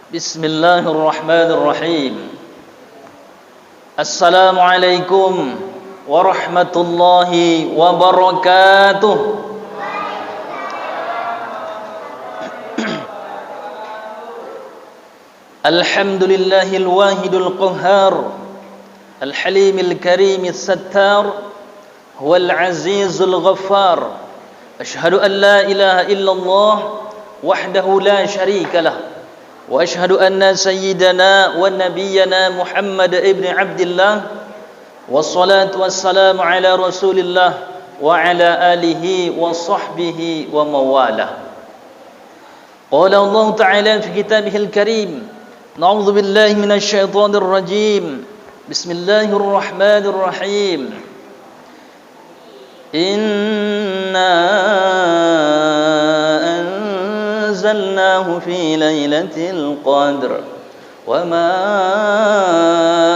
Bismillahirrahmanirrahim. Assalamualaikum warahmatullahi wabarakatuh. Alhamdulillahil wahidul qahhar, al-halimil karimis sattar, huwal azizul ghaffar. Ashhadu an la ilaha illallah wahdahu la syarika lah. Wa ashhadu anna sayyidana wa nabiyyana Muhammad ibn Abdillah, wassalatu wassalamu ala Rasulillah wa ala alihi wa sahbihi wa mawalah. Qala Allah Ta'ala fi kitabihil karim, na'udzu billahi minasy syaithanir rajim. Bismillahirrahmanirrahim. Inna anzalnahu fi lailatul qadr wa ma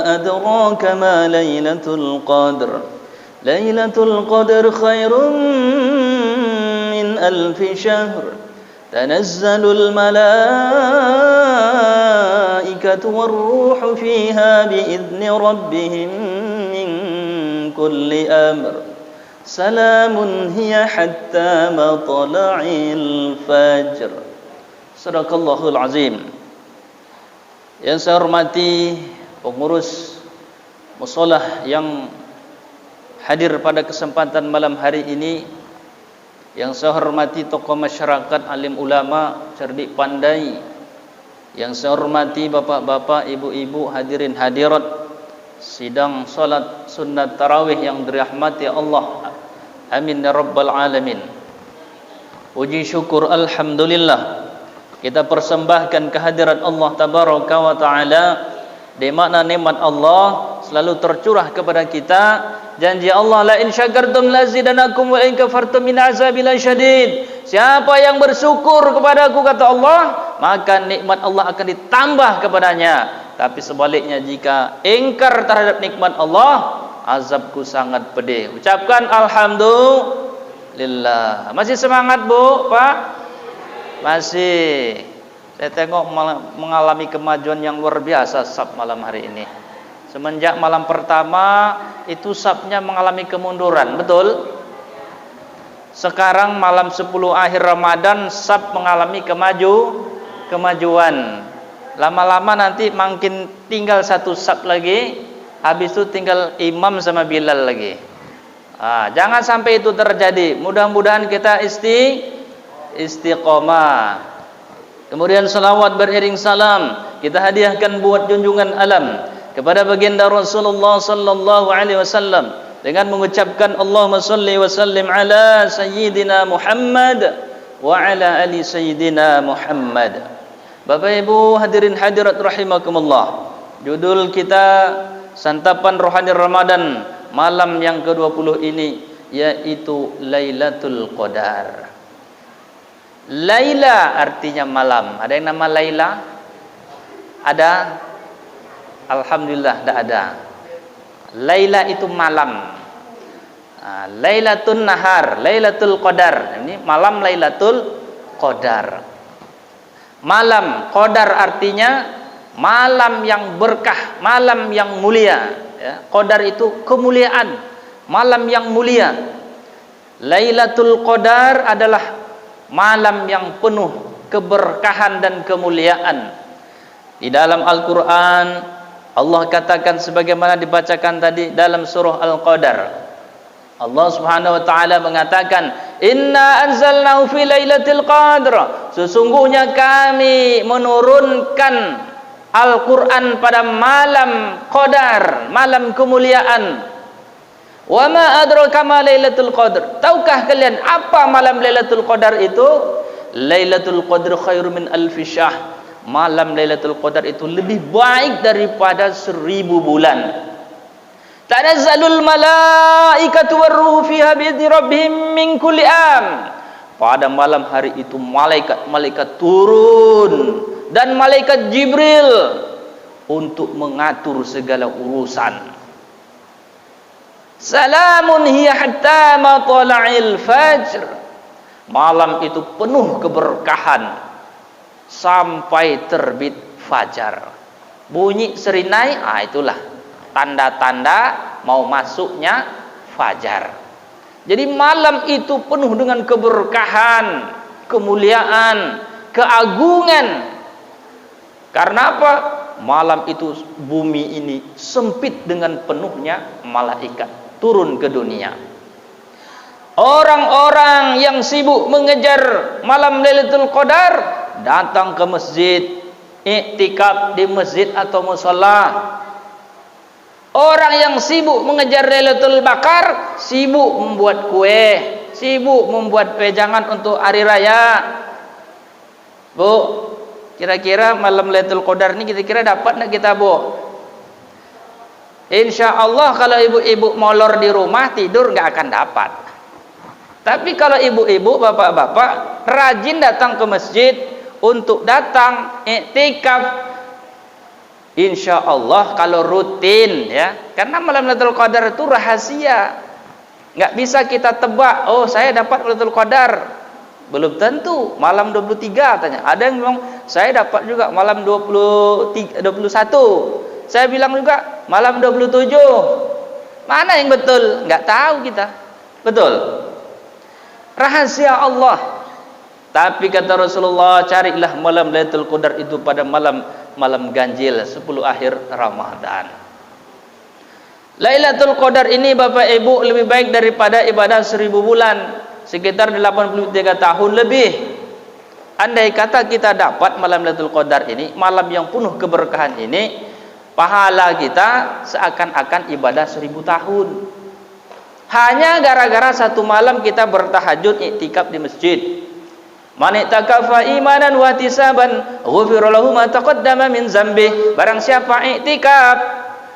adraka ma lailatul qadr. Lailatul qadr khairun min alfi syahr. Tanazzalul malaikatu war-ruhu fiha bi'izni rabbihim min kulli amr. Salamun hiya hatta matla'il fajr. Sadaqallahul azim. Yang saya hormati pengurus musholah yang hadir pada kesempatan malam hari ini, yang saya hormati tokoh masyarakat, alim ulama, cerdik pandai, yang saya hormati bapak-bapak, ibu-ibu, hadirin hadirat sidang salat sunnat tarawih yang dirahmati Allah, amin ya rabbal alamin. Puji syukur alhamdulillah kita persembahkan kehadiran Allah tabaraka wa taala, di mana nikmat Allah selalu tercurah kepada kita. Janji Allah, la in syakartum lazidanakum wa in kafartum min azabil syadid. Siapa yang bersyukur kepadaku, kata Allah, maka nikmat Allah akan ditambah kepadanya. Tapi sebaliknya, jika ingkar terhadap nikmat Allah, azabku sangat pedih. Ucapkan alhamdulillah. Masih semangat, Bu, Pak? Masih. Saya tengok mengalami kemajuan yang luar biasa sab malam hari ini. Semenjak malam pertama itu sabnya mengalami kemunduran, betul? Sekarang malam 10 akhir Ramadan sab mengalami kemajuan. Lama-lama nanti makin tinggal satu sab lagi, habis itu tinggal imam sama Bilal lagi. Jangan sampai itu terjadi. Mudah-mudahan kita istiqomah. Kemudian salawat beriring salam kita hadiahkan buat junjungan alam kepada baginda Rasulullah sallallahu alaihi wasallam dengan mengucapkan Allahumma shalli wa sallim ala sayyidina Muhammad wa ala ali sayyidina Muhammad. Bapak Ibu hadirin hadirat rahimakumullah, judul kita santapan rohani Ramadan malam yang ke-20 ini yaitu Lailatul Qadar. Laila artinya malam. Ada yang nama Laila? Ada? Alhamdulillah tidak ada. Laila itu malam. Lailatul nahar, Lailatul Qadar. Ini malam Lailatul Qadar. Malam Qadar artinya malam yang berkah, malam yang mulia. Ya, Qadar itu kemuliaan, malam yang mulia. Lailatul Qadar adalah malam yang penuh keberkahan dan kemuliaan. Di dalam Al-Quran Allah katakan sebagaimana dibacakan tadi dalam surah Al-Qadar. Allah Subhanahu wa taala mengatakan, "Inna anzalnahu fi lailatul qadr." Sesungguhnya kami menurunkan Al-Qur'an pada malam Qadar, malam kemuliaan. Wa ma adraka ma lailatul qadr. Tahukah kalian apa malam Lailatul Qadar itu? Lailatul Qadr khairum min alfi syahr. Malam Lailatul Qadar itu lebih baik daripada 1000 bulan. Tanazzalul malaikatu war-ruhu fiha bi'izni rabbihim min kulli am. Pada malam hari itu malaikat turun dan malaikat Jibril untuk mengatur segala urusan. Salamun hiya hatta matla'il fajr. Malam itu penuh keberkahan sampai terbit fajar. Bunyi serinai, itulah tanda-tanda mau masuknya fajar. Jadi malam itu penuh dengan keberkahan, kemuliaan, keagungan. Karena apa? Malam itu bumi ini sempit dengan penuhnya malaikat turun ke dunia. Orang-orang yang sibuk mengejar malam Lailatul Qadar datang ke masjid, iktikaf di masjid atau musala. Orang yang sibuk mengejar Lailatul Bakar sibuk membuat kue, sibuk membuat wejangan untuk hari raya. Bu, kira-kira malam Lailatul Qadar ini kira-kira dapat enggak kita, Bu? Insya Allah kalau ibu-ibu molor di rumah tidur enggak akan dapat. Tapi kalau ibu-ibu, bapak-bapak rajin datang ke masjid untuk datang iktikaf, insya Allah kalau rutin ya, karena malam Lailatul Qadar itu rahasia, nggak bisa kita tebak. Oh, saya dapat Lailatul Qadar, belum tentu malam 23 tanya. Ada yang bilang saya dapat juga malam 21. Saya bilang juga malam 27. Mana yang betul? Nggak tahu kita. Betul. Rahasia Allah. Tapi kata Rasulullah, carilah malam Lailatul Qadar itu pada malam ganjil 10 akhir Ramadan. Lailatul Qadar ini Bapak Ibu lebih baik daripada ibadah 1000 bulan, sekitar 83 tahun lebih. Andai kata kita dapat malam Lailatul Qadar ini, malam yang penuh keberkahan ini, pahala kita seakan-akan ibadah 1000 tahun. Hanya gara-gara satu malam kita bertahajud iktikaf di masjid. Man i'takafa imanan wa ihtisaban ghufira lahu ma taqaddama min dzambi. Barang siapa iktikaf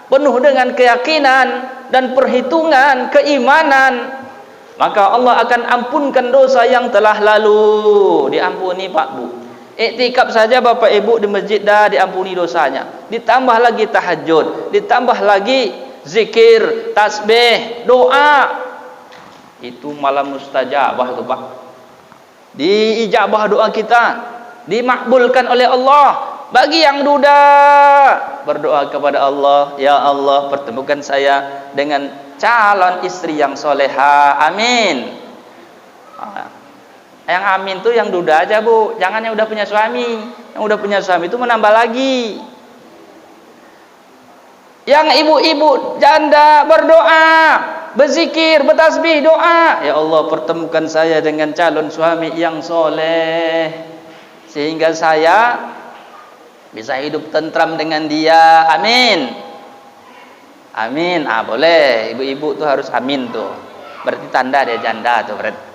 penuh dengan keyakinan dan perhitungan keimanan, maka Allah akan ampunkan dosa yang telah lalu. Diampuni Pak Bu. Iktikaf saja Bapak Ibu di masjid dah diampuni dosanya. Ditambah lagi tahajud, ditambah lagi zikir, tasbih, doa. Itu malam mustajabah itu Pak. Diijabah doa kita, dimakbulkan oleh Allah. Bagi yang duda, berdoa kepada Allah, ya Allah pertemukan saya dengan calon istri yang soleha, amin. Yang amin tuh yang duda aja Bu, jangan yang udah punya suami. Yang udah punya suami itu menambah lagi. Yang ibu-ibu janda berdoa, berzikir, bertasbih, doa, ya Allah pertemukan saya dengan calon suami yang soleh sehingga saya bisa hidup tentram dengan dia, amin. Amin. Boleh, ibu-ibu tuh harus amin tuh, berarti tanda dia janda tuh berarti.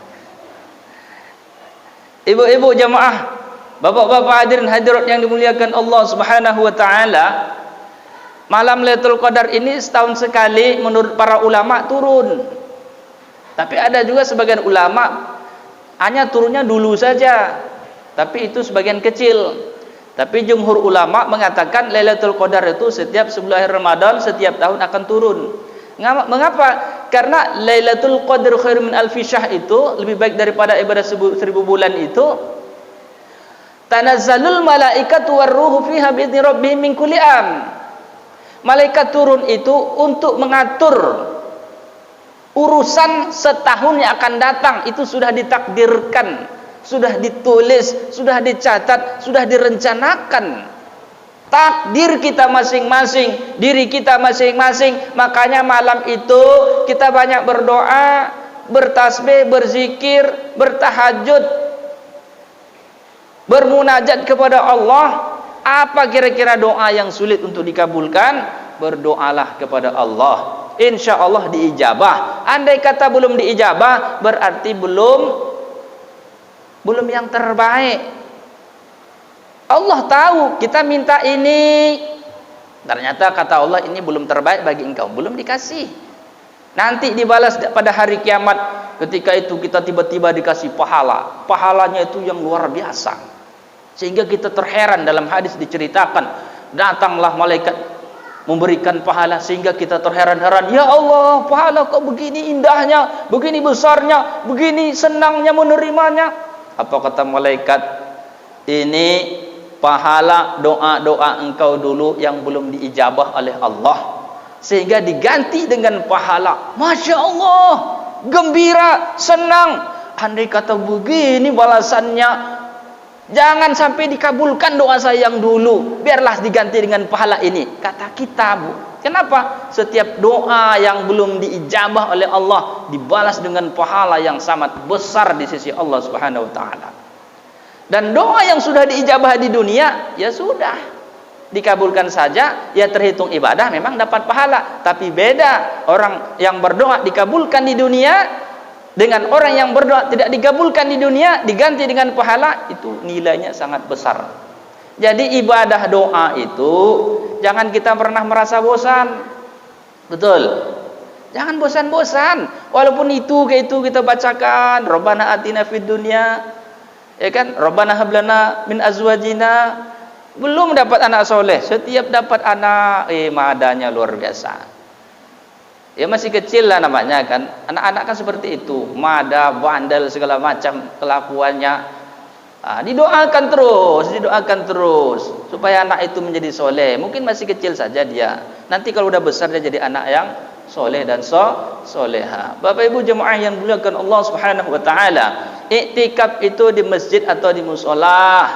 Ibu-ibu jamaah, bapak-bapak hadirin hadirat yang dimuliakan Allah Subhanahu wa taala, malam Lailatul Qadar ini setahun sekali menurut para ulama turun. Tapi ada juga sebagian ulama hanya turunnya dulu saja. Tapi itu sebagian kecil. Tapi jumhur ulama mengatakan Lailatul Qadar itu setiap 10 akhir Ramadan setiap tahun akan turun. Mengapa? Karena Lailatul Qadar khairum min alfi syahr itu lebih baik daripada ibadah 1000 bulan itu. Tanazzalul malaikatu warruhu fiha bi'izni rabbihim min kulli am. Malaikat turun itu untuk mengatur urusan setahun yang akan datang. Itu sudah ditakdirkan, sudah ditulis, sudah dicatat, sudah direncanakan. Takdir kita masing-masing, diri kita masing-masing. Makanya malam itu kita banyak berdoa, bertasbih, berzikir, bertahajud, bermunajat kepada Allah. Apa kira-kira doa yang sulit untuk dikabulkan? Berdoalah kepada Allah, insya Allah diijabah. Andai kata belum diijabah, berarti belum yang terbaik. Allah tahu kita minta ini, ternyata kata Allah ini belum terbaik bagi engkau, belum dikasih. Nanti dibalas pada hari kiamat. Ketika itu kita tiba-tiba dikasih pahala, pahalanya itu yang luar biasa, sehingga kita terheran. Dalam hadis diceritakan, datanglah malaikat memberikan pahala sehingga kita terheran-heran. Ya Allah, pahala kok begini indahnya, begini besarnya, begini senangnya menerimanya. Apa kata malaikat? Ini pahala doa-doa engkau dulu yang belum diijabah oleh Allah, sehingga diganti dengan pahala. Masya Allah, gembira, senang. Andai kata begini balasannya, jangan sampai dikabulkan doa saya yang dulu, biarlah diganti dengan pahala ini, kata kita, Bu. Kenapa? Setiap doa yang belum diijabah oleh Allah dibalas dengan pahala yang sangat besar di sisi Allah Subhanahu wa taala. Dan doa yang sudah diijabah di dunia, ya sudah, dikabulkan saja, ya terhitung ibadah, memang dapat pahala. Tapi beda orang yang berdoa dikabulkan di dunia dengan orang yang berdoa tidak dikabulkan di dunia diganti dengan pahala, itu nilainya sangat besar. Jadi ibadah doa itu jangan kita pernah merasa bosan. Betul, jangan bosan-bosan. Walaupun itu kita bacakan Rabbana atina fid dunya, ya kan, Rabbana hab lana min azwajina, belum dapat anak soleh, setiap dapat anak madanya luar biasa. Ya masih kecil lah namanya kan, anak-anak kan seperti itu, mada, bandel, segala macam kelakuannya. Didoakan terus supaya anak itu menjadi soleh. Mungkin masih kecil saja dia, nanti kalau udah besar dia jadi anak yang soleh dan soleha. Bapak Ibu jemaah yang dimuliakan Allah Subhanahu wa taala, iktikaf itu di masjid atau di musola.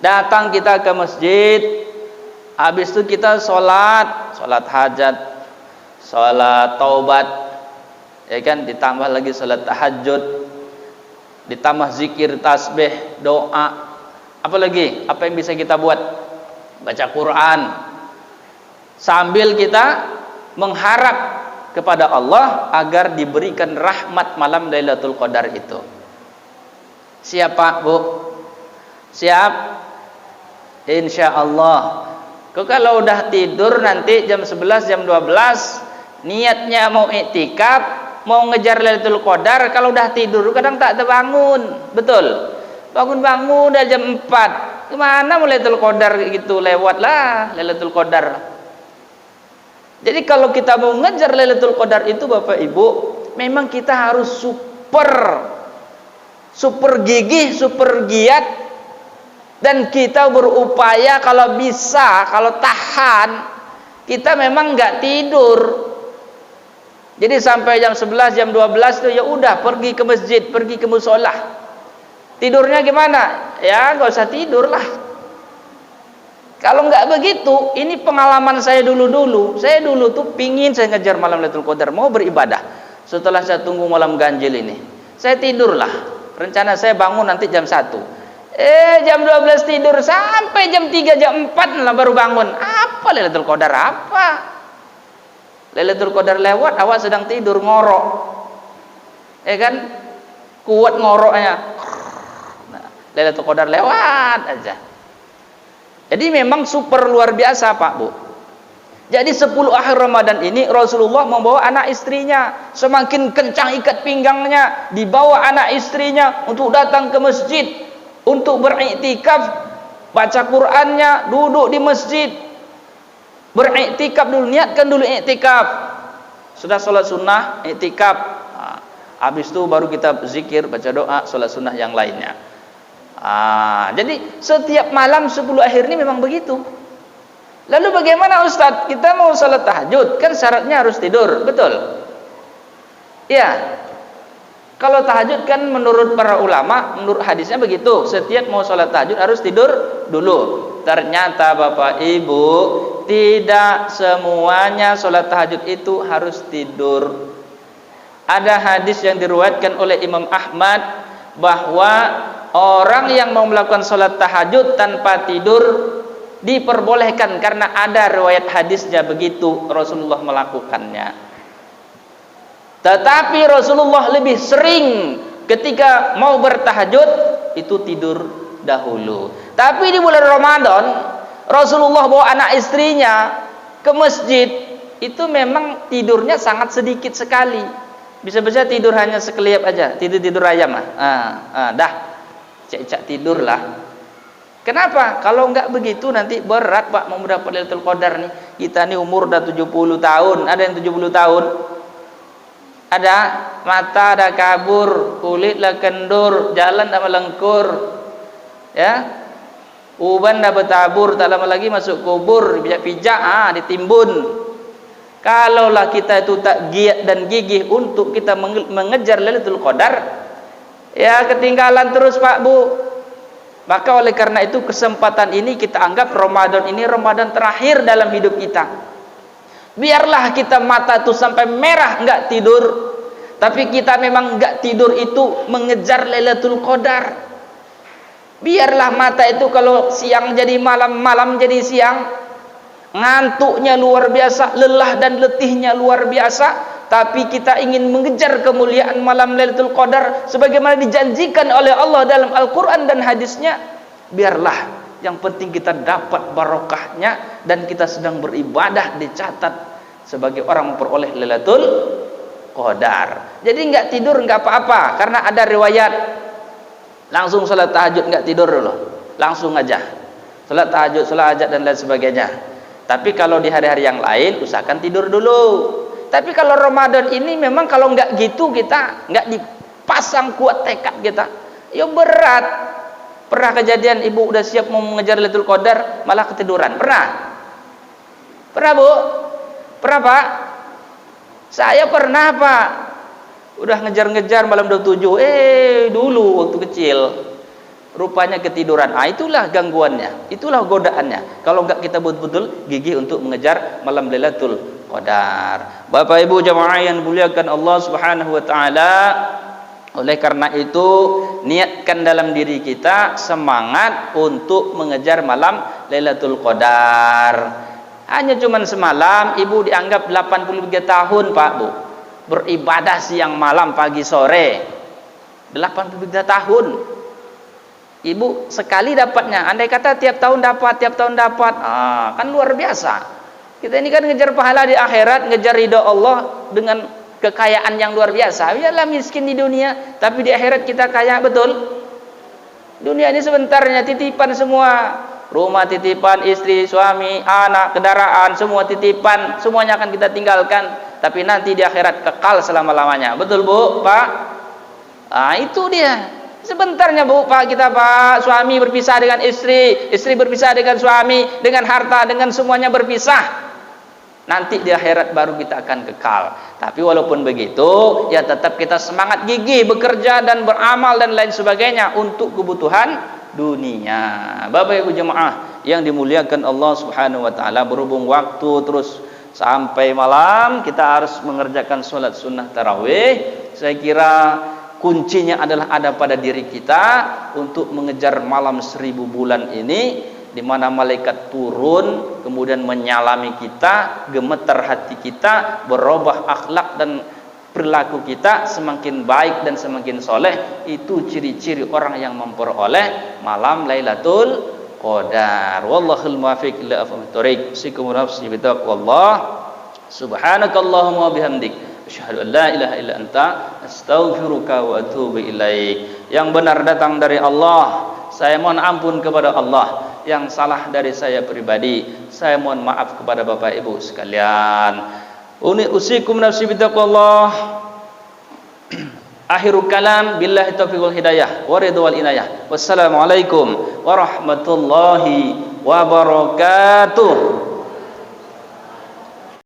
Datang kita ke masjid, habis itu kita sholat hajat, sholat taubat, ya kan, ditambah lagi sholat tahajud, ditambah zikir, tasbih, doa. Apa lagi? Apa yang bisa kita buat? Baca Quran. Sambil kita mengharap kepada Allah agar diberikan rahmat malam Lailatul Qadar itu. Siapa, Bu? Siap? Insya Allah. Kalau udah tidur nanti jam 11, jam 12, niatnya mau iktikaf, mau ngejar Lailatul Qadar, kalau udah tidur kadang tak terbangun. Betul, bangun-bangun udah jam 4, gimana mau Lailatul Qadar gitu, lewatlah Lailatul Qadar. Jadi kalau kita mau ngejar Lailatul Qadar itu Bapak Ibu, memang kita harus super gigih, super giat, dan kita berupaya kalau bisa, kalau tahan, kita memang nggak tidur. Jadi sampai jam 11, jam 12 itu ya udah pergi ke masjid, pergi ke musola. Tidurnya gimana? Ya nggak usah tidur lah. Kalau nggak begitu, ini pengalaman saya dulu. Saya dulu tuh pingin saya ngejar malam Lailatul Qadar, mau beribadah. Setelah saya tunggu malam ganjil ini, saya tidurlah. Rencana saya bangun nanti jam 1. Jam 12 tidur sampai jam 3, jam 4 lah baru bangun. Apa Lailatul Qadar apa? Lailatul Qadar lewat, awak sedang tidur ngorok, ya kan, kuat ngoroknya. Nah, Lailatul Qadar lewat aja. Jadi memang super luar biasa Pak Bu. Jadi 10 akhir Ramadan ini Rasulullah membawa anak istrinya, semakin kencang ikat pinggangnya, dibawa anak istrinya untuk datang ke masjid, untuk beriktikaf, baca Qur'annya, duduk di masjid, beriktikaf dulu, niatkan dulu iktikaf. Sudah sholat sunnah, iktikaf. Habis itu baru kita zikir, baca doa, sholat sunnah yang lainnya. Jadi setiap malam 10 akhir ini memang begitu. Lalu bagaimana Ustadz? Kita mau sholat tahajud, kan syaratnya harus tidur, betul? Ya. Kalau tahajud kan menurut para ulama, menurut hadisnya begitu, setiap mau sholat tahajud harus tidur dulu. Ternyata Bapak Ibu, tidak semuanya sholat tahajud itu harus tidur. Ada hadis yang diriwayatkan oleh Imam Ahmad bahwa orang yang mau melakukan sholat tahajud tanpa tidur diperbolehkan, karena ada riwayat hadisnya begitu Rasulullah melakukannya. Tetapi Rasulullah lebih sering ketika mau bertahajud itu tidur dahulu. Tapi di bulan Ramadan Rasulullah bawa anak istrinya ke masjid, itu memang tidurnya sangat sedikit sekali. Bisa-bisa tidur hanya sekeliap aja, tidur ayam lah. Dah, cek tidur lah. Kenapa? Kalau enggak begitu nanti berat Pak mau mendapat Lailatul Qadar nih. Kita nih umur udah 70 tahun, ada yang 70 tahun. Ada mata ada kabur, kulit lah kendur, jalan dah melengkur. Ya. Uban dah bertabur, tak lama lagi masuk kubur, pijak-pijak, ditimbun. Kalaulah kita itu tak giat dan gigih untuk kita mengejar Lailatul Qadar, ya ketinggalan terus Pak Bu. Maka oleh karena itu kesempatan ini kita anggap Ramadan ini Ramadan terakhir dalam hidup kita. Biarlah kita mata itu sampai merah enggak tidur, tapi kita memang enggak tidur itu mengejar Lailatul Qadar. Biarlah mata itu kalau siang jadi malam, malam jadi siang, ngantuknya luar biasa, lelah dan letihnya luar biasa, tapi kita ingin mengejar kemuliaan malam Lailatul Qadar sebagaimana dijanjikan oleh Allah dalam Al-Quran dan hadisnya. Biarlah yang penting kita dapat barokahnya dan kita sedang beribadah dicatat sebagai orang memperoleh Lailatul Qadar. Jadi enggak tidur enggak apa-apa, karena ada riwayat langsung salat tahajud enggak tidur dulu, langsung aja salat tahajud, salat hajat dan lain sebagainya. Tapi kalau di hari-hari yang lain usahakan tidur dulu. Tapi kalau Ramadan ini memang kalau enggak gitu kita enggak dipasang kuat tekad kita, ya berat. Pernah kejadian ibu udah siap mau mengejar Lailatul Qadar malah ketiduran? Pernah? Pernah Bu? Pernah Pak? Saya pernah Pak. Udah ngejar-ngejar malam 27, dulu waktu kecil rupanya ketiduran. Itulah gangguannya, itulah godaannya. Kalau enggak kita betul-betul gigih untuk mengejar malam Lailatul Qadar. Bapak Ibu jamaah yang dimuliakan Allah Subhanahu wa taala, oleh karena itu niatkan dalam diri kita semangat untuk mengejar malam Lailatul Qadar. Hanya cuman semalam ibu dianggap 83 tahun Pak Bu, beribadah siang malam pagi sore. 83 tahun. Ibu sekali dapatnya, andai kata tiap tahun dapat, kan luar biasa. Kita ini kan ngejar pahala di akhirat, ngejar ridha Allah dengan kekayaan yang luar biasa. Biarlah miskin di dunia, tapi di akhirat kita kaya betul. Dunia ini sebentarnya, titipan semua. Rumah titipan, istri, suami, anak, kendaraan, semua titipan, semuanya akan kita tinggalkan. Tapi nanti di akhirat kekal selama-lamanya. Betul Bu, Pak? Itu dia. Sebentarnya Bu, Pak, kita Pak, suami berpisah dengan istri, istri berpisah dengan suami, dengan harta, dengan semuanya berpisah. Nanti di akhirat baru kita akan kekal. Tapi walaupun begitu, ya tetap kita semangat gigih bekerja dan beramal dan lain sebagainya untuk kebutuhan dunia. Bapak Ibu jemaah yang dimuliakan Allah Subhanahu wa taala, berhubung waktu terus sampai malam kita harus mengerjakan sholat sunnah tarawih. Saya kira kuncinya adalah ada pada diri kita untuk mengejar malam 1000 bulan ini, di mana malaikat turun kemudian menyalami kita, gemetar hati kita, berubah akhlak dan perilaku kita semakin baik dan semakin soleh. Itu ciri-ciri orang yang memperoleh malam Lailatul Qadar. Wallahul muwaffiq ila aqwamit thoriq. Usikum nafsi bitaqwallah. Subhanakallahumma bihamdik, asyhadu an la ilaha illa anta, astaghfiruka wa atubu ilaik. Yang benar datang dari Allah, saya mohon ampun kepada Allah. Yang salah dari saya pribadi, saya mohon maaf kepada Bapak Ibu sekalian. Usikum nafsi bitaqwallah. Akhirul kalam, billahi taufiq wal hidayah wa ridha wal inayah. Wassalamualaikum warahmatullahi wabarakatuh.